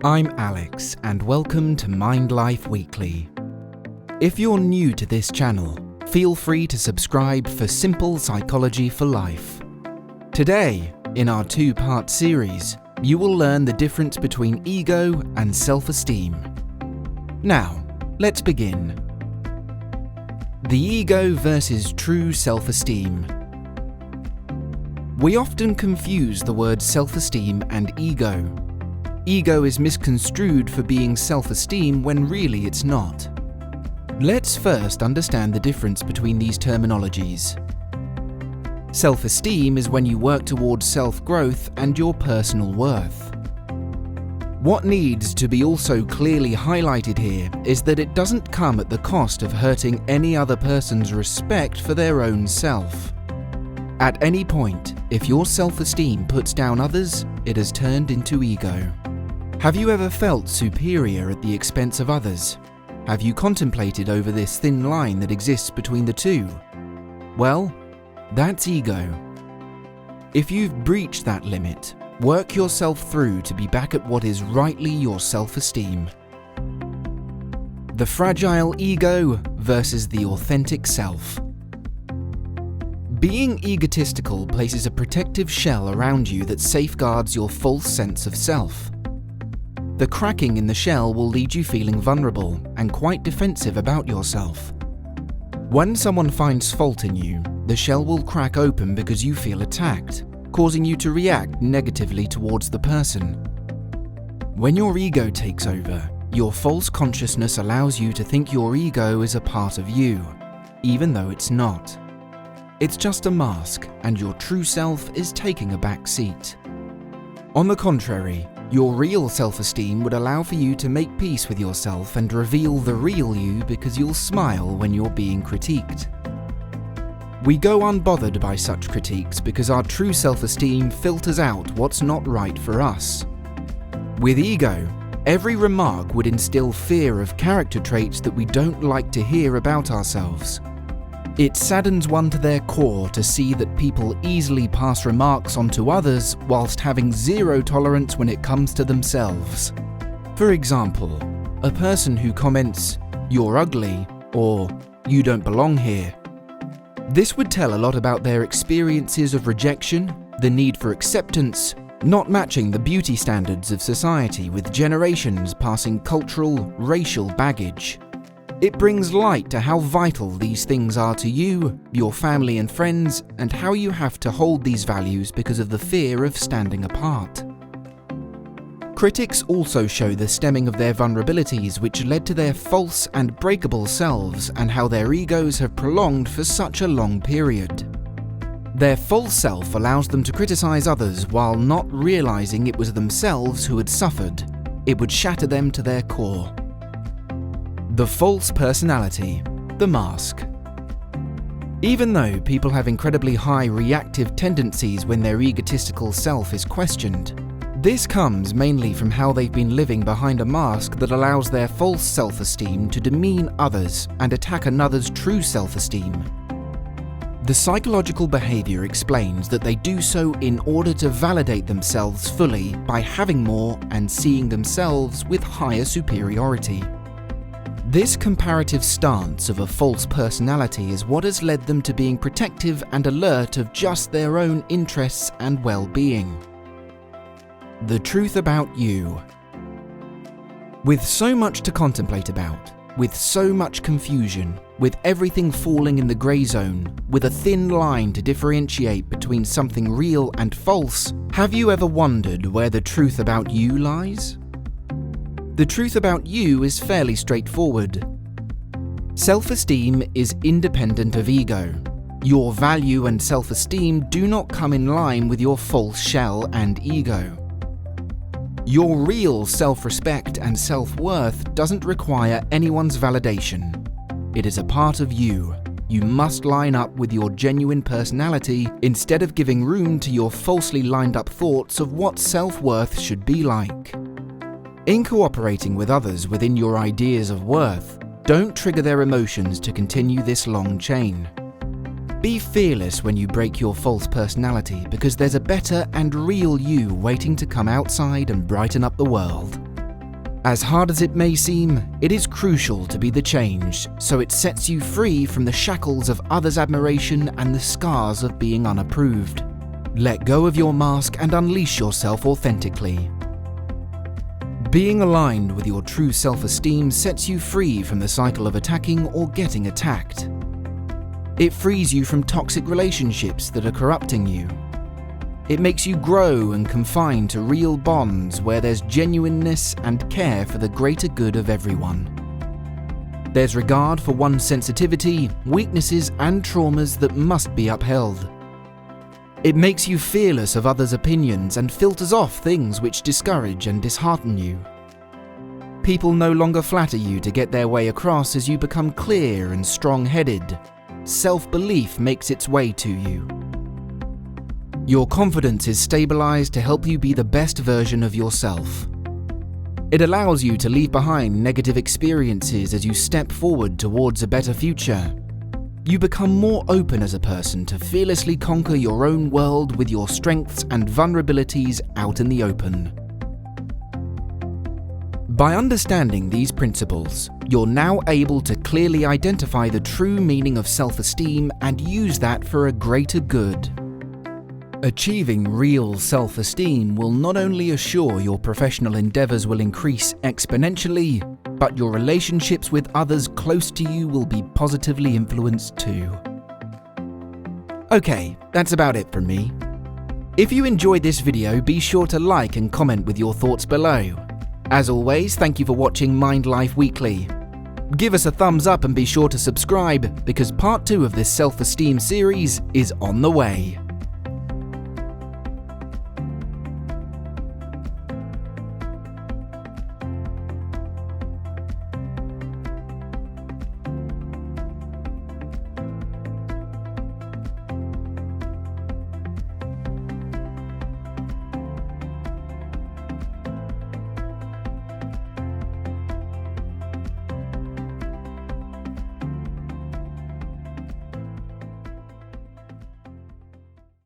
I'm Alex, and welcome to MindLifeWeekly. If you're new to this channel, feel free to subscribe for simple psychology for life. Today, in our two-part series, you will learn the difference between ego and self-esteem. Now, let's begin. The ego versus true self-esteem. We often confuse the words self-esteem and ego. Ego is misconstrued for being self-esteem when really it's not. Let's first understand the difference between these terminologies. Self-esteem is when you work towards self-growth and your personal worth. What needs to be also clearly highlighted here is that it doesn't come at the cost of hurting any other person's respect for their own self. At any point, if your self-esteem puts down others, it has turned into ego. Have you ever felt superior at the expense of others? Have you contemplated over this thin line that exists between the two? Well, that's ego. If you've breached that limit, work yourself through to be back at what is rightly your self-esteem. The fragile ego versus the authentic self. Being egotistical places a protective shell around you that safeguards your false sense of self. The cracking in the shell will lead you feeling vulnerable and quite defensive about yourself. When someone finds fault in you, the shell will crack open because you feel attacked, causing you to react negatively towards the person. When your ego takes over, your false consciousness allows you to think your ego is a part of you, even though it's not. It's just a mask, and your true self is taking a back seat. On the contrary, your real self-esteem would allow for you to make peace with yourself and reveal the real you because you'll smile when you're being critiqued. We go unbothered by such critiques because our true self-esteem filters out what's not right for us. With ego, every remark would instill fear of character traits that we don't like to hear about ourselves. It saddens one to their core to see that people easily pass remarks on to others whilst having zero tolerance when it comes to themselves. For example, a person who comments, "You're ugly," or "You don't belong here." This would tell a lot about their experiences of rejection, the need for acceptance, not matching the beauty standards of society with generations passing cultural, racial baggage. It brings light to how vital these things are to you, your family and friends, and how you have to hold these values because of the fear of standing apart. Critics also show the stemming of their vulnerabilities which led to their false and breakable selves and how their egos have prolonged for such a long period. Their false self allows them to criticize others while not realizing it was themselves who had suffered. It would shatter them to their core. The false personality, the mask. Even though people have incredibly high reactive tendencies when their egotistical self is questioned, this comes mainly from how they've been living behind a mask that allows their false self-esteem to demean others and attack another's true self-esteem. The psychological behavior explains that they do so in order to validate themselves fully by having more and seeing themselves with higher superiority. This comparative stance of a false personality is what has led them to being protective and alert of just their own interests and well-being. The truth about you. With so much to contemplate about, with so much confusion, with everything falling in the grey zone, with a thin line to differentiate between something real and false, have you ever wondered where the truth about you lies? The truth about you is fairly straightforward. Self-esteem is independent of ego. Your value and self-esteem do not come in line with your false shell and ego. Your real self-respect and self-worth doesn't require anyone's validation. It is a part of you. You must line up with your genuine personality instead of giving room to your falsely lined up thoughts of what self-worth should be like. In cooperating with others within your ideas of worth, don't trigger their emotions to continue this long chain. Be fearless when you break your false personality because there's a better and real you waiting to come outside and brighten up the world. As hard as it may seem, it is crucial to be the change, so it sets you free from the shackles of others' admiration and the scars of being unapproved. Let go of your mask and unleash yourself authentically. Being aligned with your true self-esteem sets you free from the cycle of attacking or getting attacked. It frees you from toxic relationships that are corrupting you. It makes you grow and confine to real bonds where there's genuineness and care for the greater good of everyone. There's regard for one's sensitivity, weaknesses, and traumas that must be upheld. It makes you fearless of others' opinions and filters off things which discourage and dishearten you. People no longer flatter you to get their way across as you become clear and strong-headed. Self-belief makes its way to you. Your confidence is stabilized to help you be the best version of yourself. It allows you to leave behind negative experiences as you step forward towards a better future. You become more open as a person to fearlessly conquer your own world with your strengths and vulnerabilities out in the open. By understanding these principles, you're now able to clearly identify the true meaning of self-esteem and use that for a greater good. Achieving real self-esteem will not only assure your professional endeavors will increase exponentially, but your relationships with others close to you will be positively influenced too. Okay, that's about it from me. If you enjoyed this video, be sure to like and comment with your thoughts below. As always, thank you for watching Mind Life Weekly. Give us a thumbs up and be sure to subscribe, because part 2 of this self-esteem series is on the way.